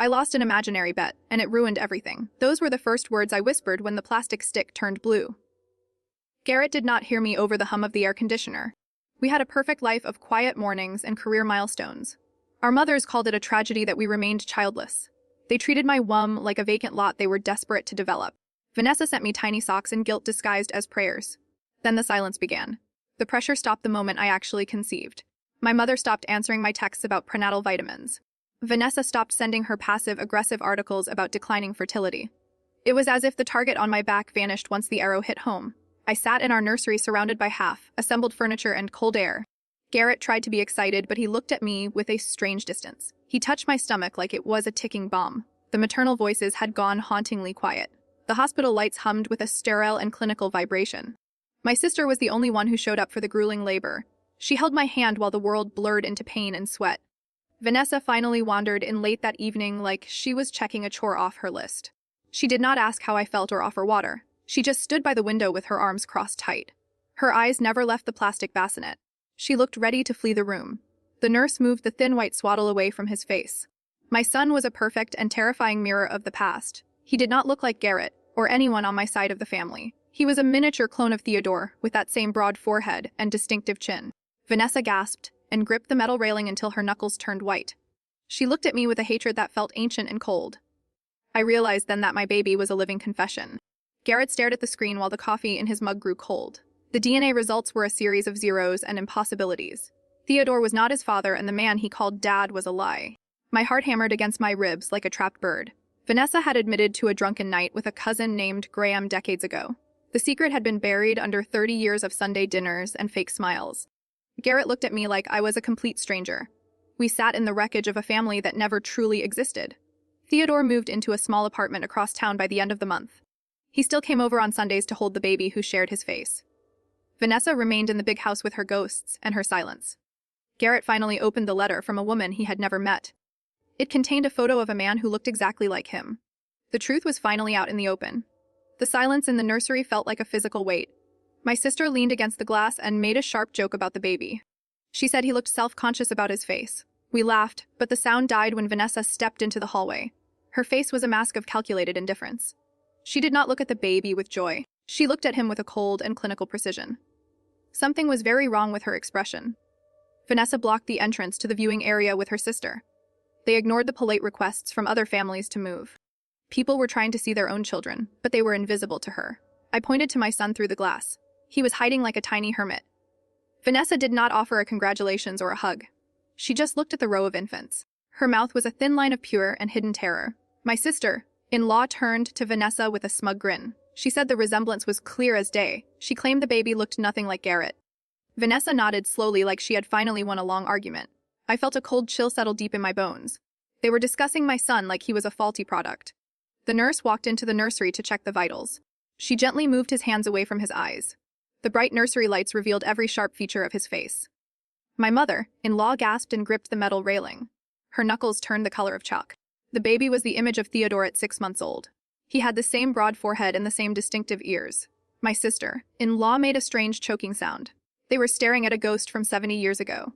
I lost an imaginary bet, and it ruined everything. Those were the first words I whispered when the plastic stick turned blue. Garrett did not hear me over the hum of the air conditioner. We had a perfect life of quiet mornings and career milestones. Our mothers called it a tragedy that we remained childless. They treated my womb like a vacant lot they were desperate to develop. Vanessa sent me tiny socks and guilt disguised as prayers. Then the silence began. The pressure stopped the moment I actually conceived. My mother stopped answering my texts about prenatal vitamins. Vanessa stopped sending her passive-aggressive articles about declining fertility. It was as if the target on my back vanished once the arrow hit home. I sat in our nursery surrounded by half-assembled furniture and cold air. Garrett tried to be excited, but he looked at me with a strange distance. He touched my stomach like it was a ticking bomb. The maternal voices had gone hauntingly quiet. The hospital lights hummed with a sterile and clinical vibration. My sister was the only one who showed up for the grueling labor. She held my hand while the world blurred into pain and sweat. Vanessa finally wandered in late that evening like she was checking a chore off her list. She did not ask how I felt or offer water. She just stood by the window with her arms crossed tight. Her eyes never left the plastic bassinet. She looked ready to flee the room. The nurse moved the thin white swaddle away from his face. My son was a perfect and terrifying mirror of the past. He did not look like Garrett, or anyone on my side of the family. He was a miniature clone of Theodore, with that same broad forehead and distinctive chin. Vanessa gasped and gripped the metal railing until her knuckles turned white. She looked at me with a hatred that felt ancient and cold. I realized then that my baby was a living confession. Garrett stared at the screen while the coffee in his mug grew cold. The DNA results were a series of zeros and impossibilities. Theodore was not his father, and the man he called Dad was a lie. My heart hammered against my ribs like a trapped bird. Vanessa had admitted to a drunken night with a cousin named Graham decades ago. The secret had been buried under 30 years of Sunday dinners and fake smiles. Garrett looked at me like I was a complete stranger. We sat in the wreckage of a family that never truly existed. Theodore moved into a small apartment across town by the end of the month. He still came over on Sundays to hold the baby who shared his face. Vanessa remained in the big house with her ghosts and her silence. Garrett finally opened the letter from a woman he had never met. It contained a photo of a man who looked exactly like him. The truth was finally out in the open. The silence in the nursery felt like a physical weight. My sister leaned against the glass and made a sharp joke about the baby. She said he looked self-conscious about his face. We laughed, but the sound died when Vanessa stepped into the hallway. Her face was a mask of calculated indifference. She did not look at the baby with joy. She looked at him with a cold and clinical precision. Something was very wrong with her expression. Vanessa blocked the entrance to the viewing area with her sister. They ignored the polite requests from other families to move. People were trying to see their own children, but they were invisible to her. I pointed to my son through the glass. He was hiding like a tiny hermit. Vanessa did not offer a congratulations or a hug. She just looked at the row of infants. Her mouth was a thin line of pure and hidden terror. My sister-in-law turned to Vanessa with a smug grin. She said the resemblance was clear as day. She claimed the baby looked nothing like Garrett. Vanessa nodded slowly like she had finally won a long argument. I felt a cold chill settle deep in my bones. They were discussing my son like he was a faulty product. The nurse walked into the nursery to check the vitals. She gently moved his hands away from his eyes. The bright nursery lights revealed every sharp feature of his face. My mother-in-law gasped and gripped the metal railing. Her knuckles turned the color of chalk. The baby was the image of Theodore at 6 months old. He had the same broad forehead and the same distinctive ears. My sister-in-law made a strange choking sound. They were staring at a ghost from 70 years ago.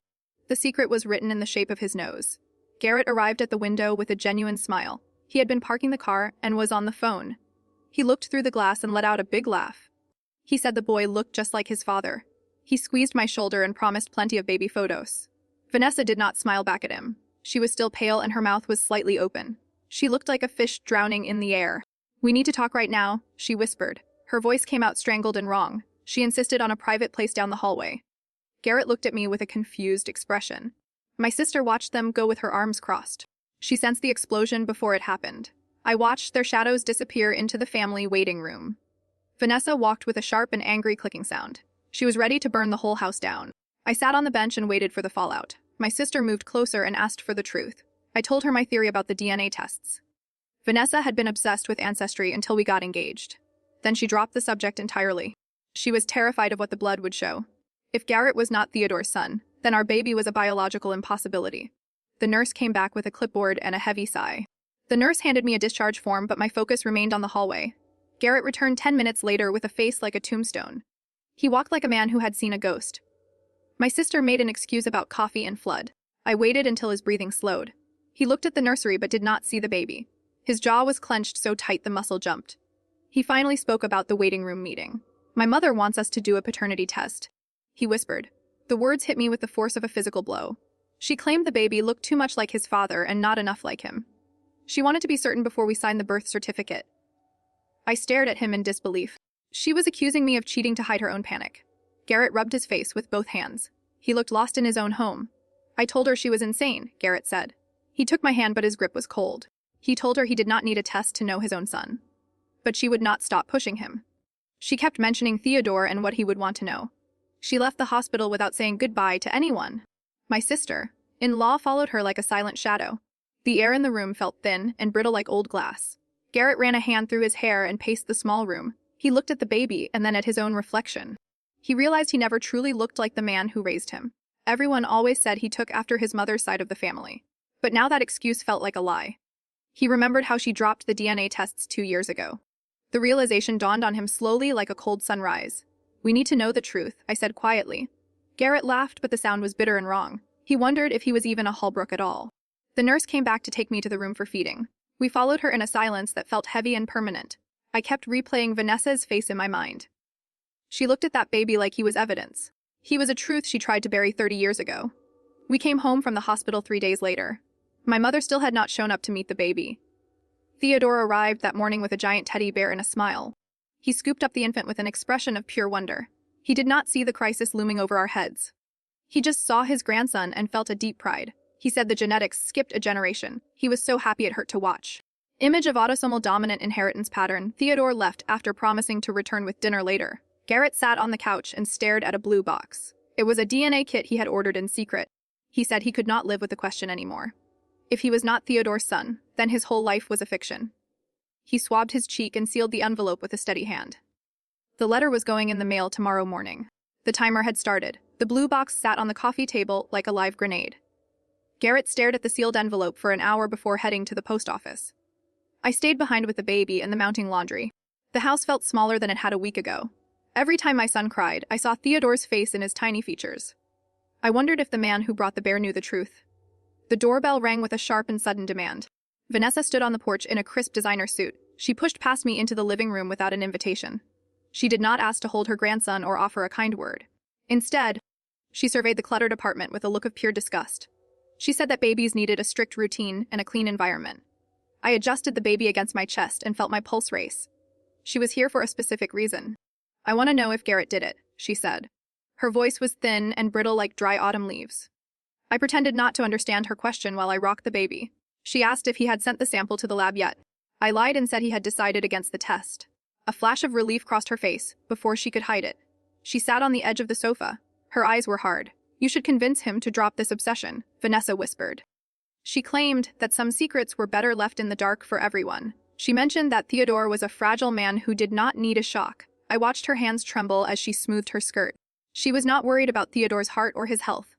The secret was written in the shape of his nose. Garrett arrived at the window with a genuine smile. He had been parking the car and was on the phone. He looked through the glass and let out a big laugh. He said the boy looked just like his father. He squeezed my shoulder and promised plenty of baby photos. Vanessa did not smile back at him. She was still pale and her mouth was slightly open. She looked like a fish drowning in the air. "We need to talk right now," she whispered. Her voice came out strangled and wrong. She insisted on a private place down the hallway. Garrett looked at me with a confused expression. My sister watched them go with her arms crossed. She sensed the explosion before it happened. I watched their shadows disappear into the family waiting room. Vanessa walked with a sharp and angry clicking sound. She was ready to burn the whole house down. I sat on the bench and waited for the fallout. My sister moved closer and asked for the truth. I told her my theory about the DNA tests. Vanessa had been obsessed with ancestry until we got engaged. Then she dropped the subject entirely. She was terrified of what the blood would show. If Garrett was not Theodore's son, then our baby was a biological impossibility. The nurse came back with a clipboard and a heavy sigh. The nurse handed me a discharge form, but my focus remained on the hallway. Garrett returned 10 minutes later with a face like a tombstone. He walked like a man who had seen a ghost. My sister made an excuse about coffee and flood. I waited until his breathing slowed. He looked at the nursery but did not see the baby. His jaw was clenched so tight the muscle jumped. He finally spoke about the waiting room meeting. "My mother wants us to do a paternity test," he whispered. The words hit me with the force of a physical blow. She claimed the baby looked too much like his father and not enough like him. She wanted to be certain before we signed the birth certificate. I stared at him in disbelief. She was accusing me of cheating to hide her own panic. Garrett rubbed his face with both hands. He looked lost in his own home. "I told her she was insane," Garrett said. He took my hand but his grip was cold. He told her he did not need a test to know his own son. But she would not stop pushing him. She kept mentioning Theodore and what he would want to know. She left the hospital without saying goodbye to anyone. My sister-in-law followed her like a silent shadow. The air in the room felt thin and brittle like old glass. Garrett ran a hand through his hair and paced the small room. He looked at the baby and then at his own reflection. He realized he never truly looked like the man who raised him. Everyone always said he took after his mother's side of the family. But now that excuse felt like a lie. He remembered how she dropped the DNA tests 2 years ago. The realization dawned on him slowly like a cold sunrise. "We need to know the truth," I said quietly. Garrett laughed, but the sound was bitter and wrong. He wondered if he was even a Holbrook at all. The nurse came back to take me to the room for feeding. We followed her in a silence that felt heavy and permanent. I kept replaying Vanessa's face in my mind. She looked at that baby like he was evidence. He was a truth she tried to bury 30 years ago. We came home from the hospital 3 days later. My mother still had not shown up to meet the baby. Theodore arrived that morning with a giant teddy bear and a smile. He scooped up the infant with an expression of pure wonder. He did not see the crisis looming over our heads. He just saw his grandson and felt a deep pride. He said the genetics skipped a generation. He was so happy it hurt to watch. Image of autosomal dominant inheritance pattern. Theodore left after promising to return with dinner later. Garrett sat on the couch and stared at a blue box. It was a DNA kit he had ordered in secret. He said he could not live with the question anymore. If he was not Theodore's son, then his whole life was a fiction. He swabbed his cheek and sealed the envelope with a steady hand. The letter was going in the mail tomorrow morning. The timer had started. The blue box sat on the coffee table like a live grenade. Garrett stared at the sealed envelope for an hour before heading to the post office. I stayed behind with the baby and the mounting laundry. The house felt smaller than it had a week ago. Every time my son cried, I saw Theodore's face in his tiny features. I wondered if the man who brought the bear knew the truth. The doorbell rang with a sharp and sudden demand. Vanessa stood on the porch in a crisp designer suit. She pushed past me into the living room without an invitation. She did not ask to hold her grandson or offer a kind word. Instead, she surveyed the cluttered apartment with a look of pure disgust. She said that babies needed a strict routine and a clean environment. I adjusted the baby against my chest and felt my pulse race. She was here for a specific reason. "I want to know if Garrett did it," she said. Her voice was thin and brittle like dry autumn leaves. I pretended not to understand her question while I rocked the baby. She asked if he had sent the sample to the lab yet. I lied and said he had decided against the test. A flash of relief crossed her face, before she could hide it. She sat on the edge of the sofa. Her eyes were hard. "You should convince him to drop this obsession," Vanessa whispered. She claimed that some secrets were better left in the dark for everyone. She mentioned that Theodore was a fragile man who did not need a shock. I watched her hands tremble as she smoothed her skirt. She was not worried about Theodore's heart or his health.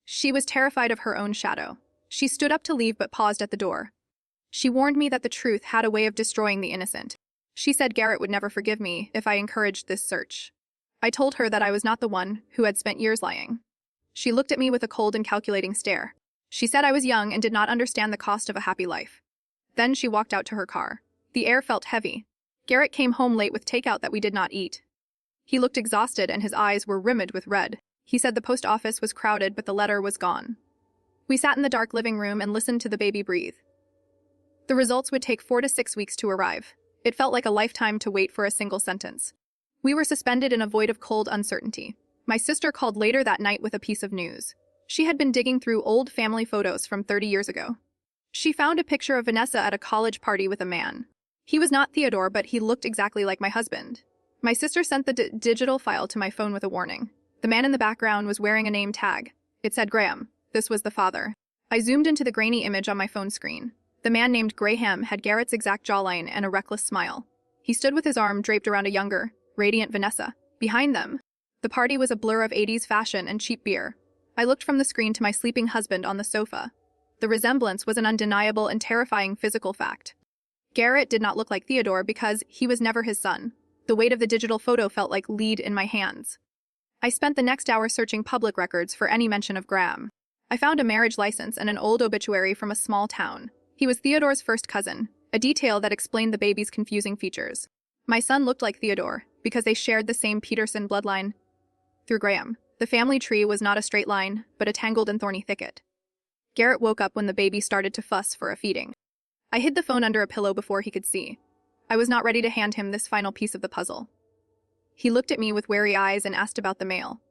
She was terrified of her own shadow. She stood up to leave but paused at the door. She warned me that the truth had a way of destroying the innocent. She said Garrett would never forgive me if I encouraged this search. I told her that I was not the one who had spent years lying. She looked at me with a cold and calculating stare. She said I was young and did not understand the cost of a happy life. Then she walked out to her car. The air felt heavy. Garrett came home late with takeout that we did not eat. He looked exhausted and his eyes were rimmed with red. He said the post office was crowded but the letter was gone. We sat in the dark living room and listened to the baby breathe. The results would take 4 to 6 weeks to arrive. It felt like a lifetime to wait for a single sentence. We were suspended in a void of cold uncertainty. My sister called later that night with a piece of news. She had been digging through old family photos from 30 years ago. She found a picture of Vanessa at a college party with a man. He was not Theodore, but he looked exactly like my husband. My sister sent the digital file to my phone with a warning. The man in the background was wearing a name tag. It said Graham. This was the father. I zoomed into the grainy image on my phone screen. The man named Graham had Garrett's exact jawline and a reckless smile. He stood with his arm draped around a younger, radiant Vanessa. Behind them, the party was a blur of 80s fashion and cheap beer. I looked from the screen to my sleeping husband on the sofa. The resemblance was an undeniable and terrifying physical fact. Garrett did not look like Theodore because he was never his son. The weight of the digital photo felt like lead in my hands. I spent the next hour searching public records for any mention of Graham. I found a marriage license and an old obituary from a small town. He was Theodore's first cousin, a detail that explained the baby's confusing features. My son looked like Theodore because they shared the same Peterson bloodline through Graham. The family tree was not a straight line, but a tangled and thorny thicket. Garrett woke up when the baby started to fuss for a feeding. I hid the phone under a pillow before he could see. I was not ready to hand him this final piece of the puzzle. He looked at me with wary eyes and asked about the mail.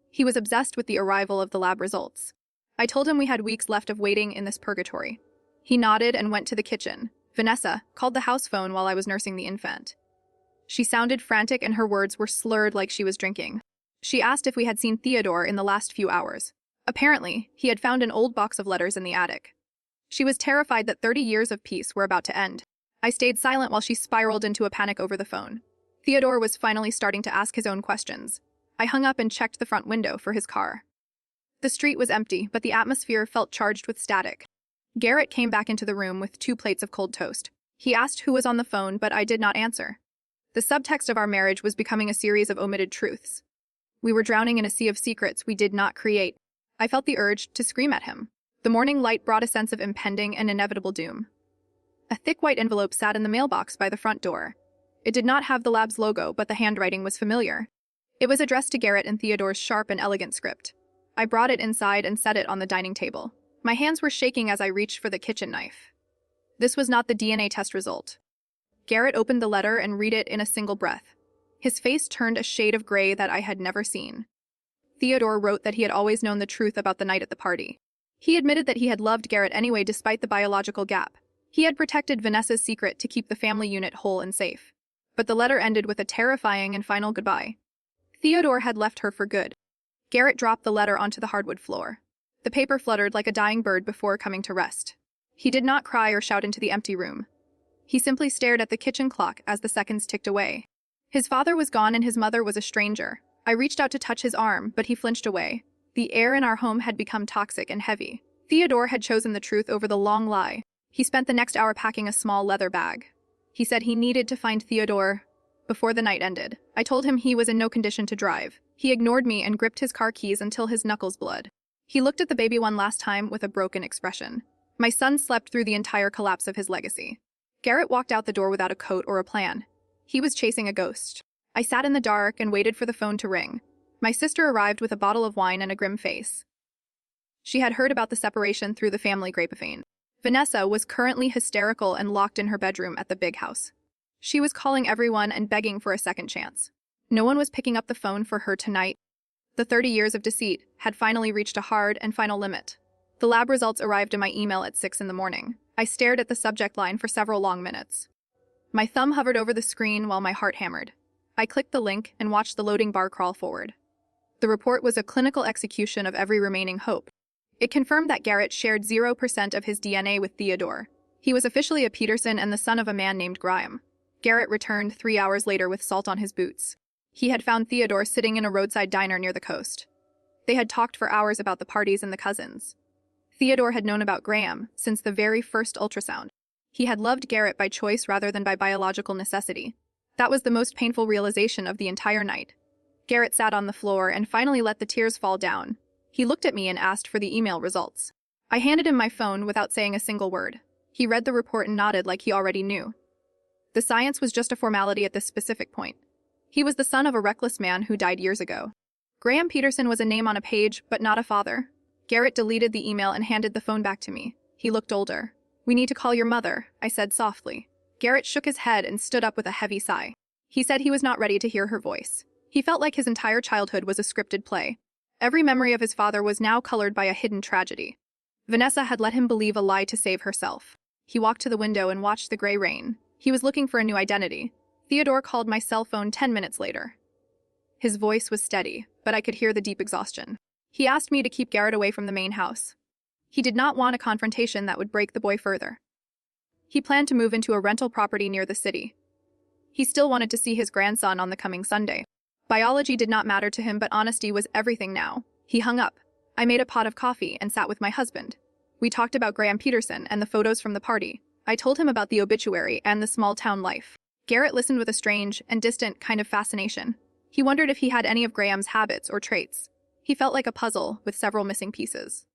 He was obsessed with the arrival of the lab results. I told him we had weeks left of waiting in this purgatory. He nodded and went to the kitchen. Vanessa called the house phone while I was nursing the infant. She sounded frantic and her words were slurred like she was drinking. She asked if we had seen Theodore in the last few hours. Apparently, he had found an old box of letters in the attic. She was terrified that 30 years of peace were about to end. I stayed silent while she spiraled into a panic over the phone. Theodore was finally starting to ask his own questions. I hung up and checked the front window for his car. The street was empty, but the atmosphere felt charged with static. Garrett came back into the room with 2 plates of cold toast. He asked who was on the phone, but I did not answer. The subtext of our marriage was becoming a series of omitted truths. We were drowning in a sea of secrets we did not create. I felt the urge to scream at him. The morning light brought a sense of impending and inevitable doom. A thick white envelope sat in the mailbox by the front door. It did not have the lab's logo, but the handwriting was familiar. It was addressed to Garrett in Theodore's sharp and elegant script. I brought it inside and set it on the dining table. My hands were shaking as I reached for the kitchen knife. This was not the DNA test result. Garrett opened the letter and read it in a single breath. His face turned a shade of gray that I had never seen. Theodore wrote that he had always known the truth about the night at the party. He admitted that he had loved Garrett anyway despite the biological gap. He had protected Vanessa's secret to keep the family unit whole and safe. But the letter ended with a terrifying and final goodbye. Theodore had left her for good. Garrett dropped the letter onto the hardwood floor. The paper fluttered like a dying bird before coming to rest. He did not cry or shout into the empty room. He simply stared at the kitchen clock as the seconds ticked away. His father was gone and his mother was a stranger. I reached out to touch his arm, but he flinched away. The air in our home had become toxic and heavy. Theodore had chosen the truth over the long lie. He spent the next hour packing a small leather bag. He said he needed to find Theodore before the night ended. I told him he was in no condition to drive. He ignored me and gripped his car keys until his knuckles bled. He looked at the baby one last time with a broken expression. My son slept through the entire collapse of his legacy. Garrett walked out the door without a coat or a plan. He was chasing a ghost. I sat in the dark and waited for the phone to ring. My sister arrived with a bottle of wine and a grim face. She had heard about the separation through the family grapevine. Vanessa was currently hysterical and locked in her bedroom at the big house. She was calling everyone and begging for a second chance. No one was picking up the phone for her tonight. The 30 years of deceit had finally reached a hard and final limit. The lab results arrived in my email at 6 in the morning. I stared at the subject line for several long minutes. My thumb hovered over the screen while my heart hammered. I clicked the link and watched the loading bar crawl forward. The report was a clinical execution of every remaining hope. It confirmed that Garrett shared 0% of his DNA with Theodore. He was officially a Peterson and the son of a man named Graham. Garrett returned 3 hours later with salt on his boots. He had found Theodore sitting in a roadside diner near the coast. They had talked for hours about the parties and the cousins. Theodore had known about Graham since the very first ultrasound. He had loved Garrett by choice rather than by biological necessity. That was the most painful realization of the entire night. Garrett sat on the floor and finally let the tears fall down. He looked at me and asked for the email results. I handed him my phone without saying a single word. He read the report and nodded like he already knew. The science was just a formality at this specific point. He was the son of a reckless man who died years ago. Graham Peterson was a name on a page, but not a father. Garrett deleted the email and handed the phone back to me. He looked older. "We need to call your mother," I said softly. Garrett shook his head and stood up with a heavy sigh. He said he was not ready to hear her voice. He felt like his entire childhood was a scripted play. Every memory of his father was now colored by a hidden tragedy. Vanessa had let him believe a lie to save herself. He walked to the window and watched the gray rain. He was looking for a new identity. Theodore called my cell phone 10 minutes later. His voice was steady, but I could hear the deep exhaustion. He asked me to keep Garrett away from the main house. He did not want a confrontation that would break the boy further. He planned to move into a rental property near the city. He still wanted to see his grandson on the coming Sunday. Biology did not matter to him, but honesty was everything now. He hung up. I made a pot of coffee and sat with my husband. We talked about Graham Peterson and the photos from the party. I told him about the obituary and the small-town life. Garrett listened with a strange and distant kind of fascination. He wondered if he had any of Graham's habits or traits. He felt like a puzzle with several missing pieces.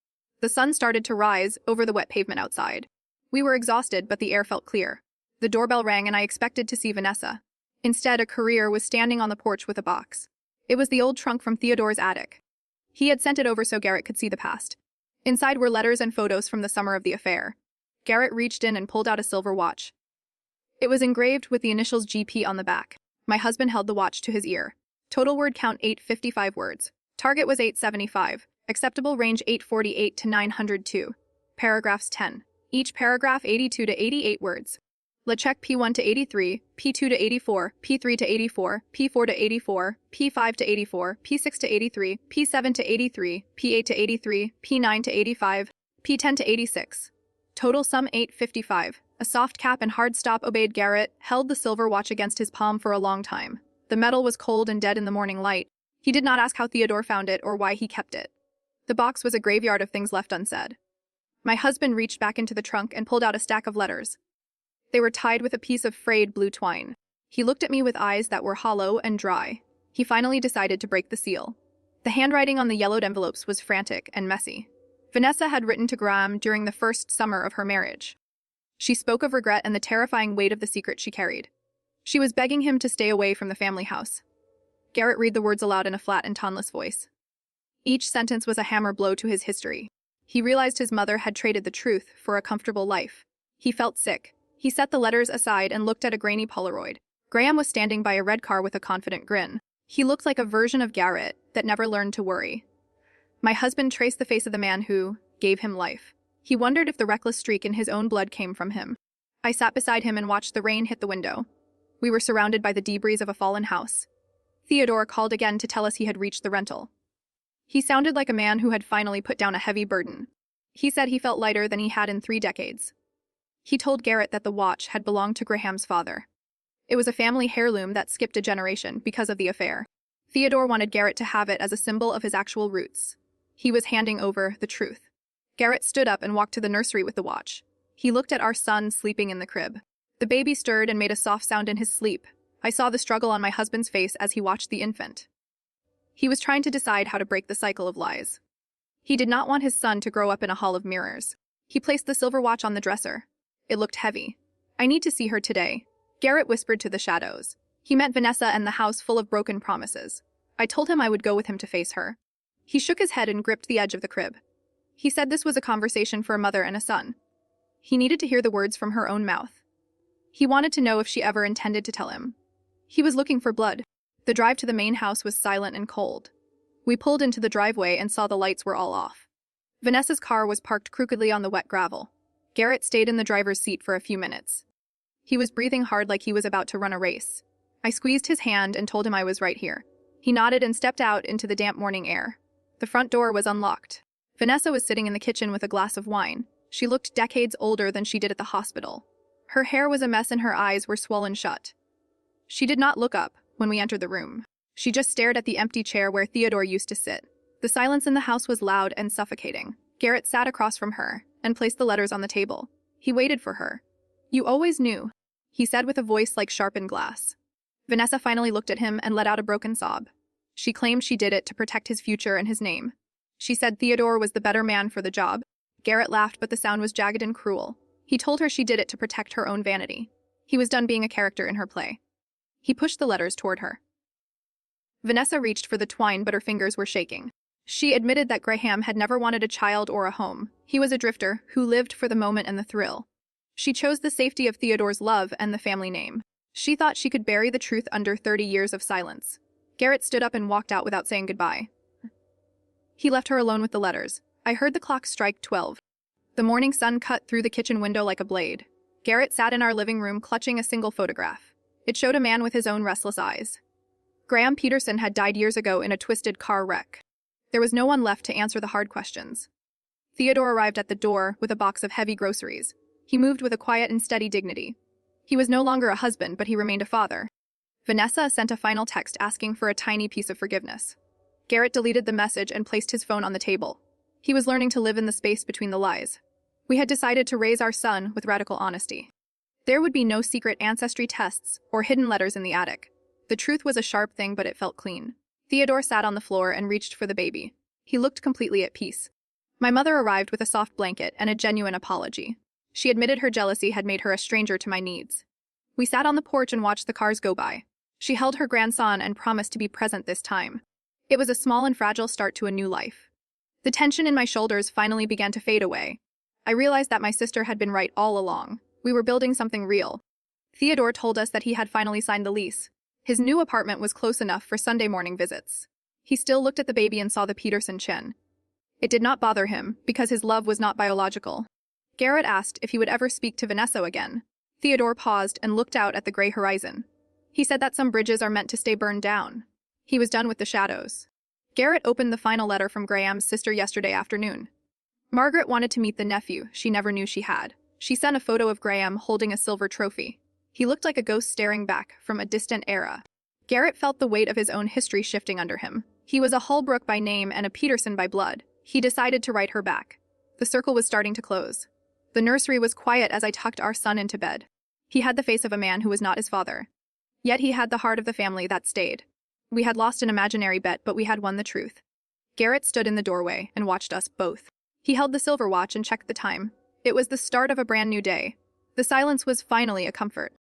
The sun started to rise over the wet pavement outside. We were exhausted, but the air felt clear. The doorbell rang and I expected to see Vanessa. Instead, a courier was standing on the porch with a box. It was the old trunk from Theodore's attic. He had sent it over so Garrett could see the past. Inside were letters and photos from the summer of the affair. Garrett reached in and pulled out a silver watch. It was engraved with the initials GP on the back. My husband held the watch to his ear. Total word count 855 words. Target was 875. Acceptable range 848 to 902. Paragraphs 10. Each paragraph 82 to 88 words. LeCheck P1 to 83, P2 to 84, P3 to 84, P4 to 84, P5 to 84, P6 to 83, P7 to 83, P8 to 83, P9 to 85, P10 to 86. Total sum 855. A soft cap and hard stop obeyed. Garrett held the silver watch against his palm for a long time. The metal was cold and dead in the morning light. He did not ask how Theodore found it or why he kept it. The box was a graveyard of things left unsaid. My husband reached back into the trunk and pulled out a stack of letters. They were tied with a piece of frayed blue twine. He looked at me with eyes that were hollow and dry. He finally decided to break the seal. The handwriting on the yellowed envelopes was frantic and messy. Vanessa had written to Graham during the first summer of her marriage. She spoke of regret and the terrifying weight of the secret she carried. She was begging him to stay away from the family house. Garrett read the words aloud in a flat and toneless voice. Each sentence was a hammer blow to his history. He realized his mother had traded the truth for a comfortable life. He felt sick. He set the letters aside and looked at a grainy Polaroid. Graham was standing by a red car with a confident grin. He looked like a version of Garrett that never learned to worry. My husband traced the face of the man who gave him life. He wondered if the reckless streak in his own blood came from him. I sat beside him and watched the rain hit the window. We were surrounded by the debris of a fallen house. Theodore called again to tell us he had reached the rental. He sounded like a man who had finally put down a heavy burden. He said he felt lighter than he had in 3 decades. He told Garrett that the watch had belonged to Graham's father. It was a family heirloom that skipped a generation because of the affair. Theodore wanted Garrett to have it as a symbol of his actual roots. He was handing over the truth. Garrett stood up and walked to the nursery with the watch. He looked at our son sleeping in the crib. The baby stirred and made a soft sound in his sleep. I saw the struggle on my husband's face as he watched the infant. He was trying to decide how to break the cycle of lies. He did not want his son to grow up in a hall of mirrors. He placed the silver watch on the dresser. It looked heavy. I need to see her today, Garrett whispered to the shadows. He meant Vanessa and the house full of broken promises. I told him I would go with him to face her. He shook his head and gripped the edge of the crib. He said this was a conversation for a mother and a son. He needed to hear the words from her own mouth. He wanted to know if she ever intended to tell him. He was looking for blood. The drive to the main house was silent and cold. We pulled into the driveway and saw the lights were all off. Vanessa's car was parked crookedly on the wet gravel. Garrett stayed in the driver's seat for a few minutes. He was breathing hard like he was about to run a race. I squeezed his hand and told him I was right here. He nodded and stepped out into the damp morning air. The front door was unlocked. Vanessa was sitting in the kitchen with a glass of wine. She looked decades older than she did at the hospital. Her hair was a mess and her eyes were swollen shut. She did not look up when we entered the room. She just stared at the empty chair where Theodore used to sit. The silence in the house was loud and suffocating. Garrett sat across from her and placed the letters on the table. He waited for her. "You always knew," he said with a voice like sharpened glass. Vanessa finally looked at him and let out a broken sob. She claimed she did it to protect his future and his name. She said Theodore was the better man for the job. Garrett laughed, but the sound was jagged and cruel. He told her she did it to protect her own vanity. He was done being a character in her play. He pushed the letters toward her. Vanessa reached for the twine, but her fingers were shaking. She admitted that Graham had never wanted a child or a home. He was a drifter who lived for the moment and the thrill. She chose the safety of Theodore's love and the family name. She thought she could bury the truth under 30 years of silence. Garrett stood up and walked out without saying goodbye. He left her alone with the letters. I heard the clock strike 12. The morning sun cut through the kitchen window like a blade. Garrett sat in our living room clutching a single photograph. It showed a man with his own restless eyes. Graham Peterson had died years ago in a twisted car wreck. There was no one left to answer the hard questions. Theodore arrived at the door with a box of heavy groceries. He moved with a quiet and steady dignity. He was no longer a husband, but he remained a father. Vanessa sent a final text asking for a tiny piece of forgiveness. Garrett deleted the message and placed his phone on the table. He was learning to live in the space between the lies. We had decided to raise our son with radical honesty. There would be no secret ancestry tests or hidden letters in the attic. The truth was a sharp thing, but it felt clean. Theodore sat on the floor and reached for the baby. He looked completely at peace. My mother arrived with a soft blanket and a genuine apology. She admitted her jealousy had made her a stranger to my needs. We sat on the porch and watched the cars go by. She held her grandson and promised to be present this time. It was a small and fragile start to a new life. The tension in my shoulders finally began to fade away. I realized that my sister had been right all along. We were building something real. Theodore told us that he had finally signed the lease. His new apartment was close enough for Sunday morning visits. He still looked at the baby and saw the Peterson chin. It did not bother him, because his love was not biological. Garrett asked if he would ever speak to Vanessa again. Theodore paused and looked out at the gray horizon. He said that some bridges are meant to stay burned down. He was done with the shadows. Garrett opened the final letter from Graham's sister yesterday afternoon. Margaret wanted to meet the nephew she never knew she had. She sent a photo of Graham holding a silver trophy. He looked like a ghost staring back from a distant era. Garrett felt the weight of his own history shifting under him. He was a Holbrook by name and a Peterson by blood. He decided to write her back. The circle was starting to close. The nursery was quiet as I tucked our son into bed. He had the face of a man who was not his father. Yet he had the heart of the family that stayed. We had lost an imaginary bet, but we had won the truth. Garrett stood in the doorway and watched us both. He held the silver watch and checked the time. It was the start of a brand new day. The silence was finally a comfort.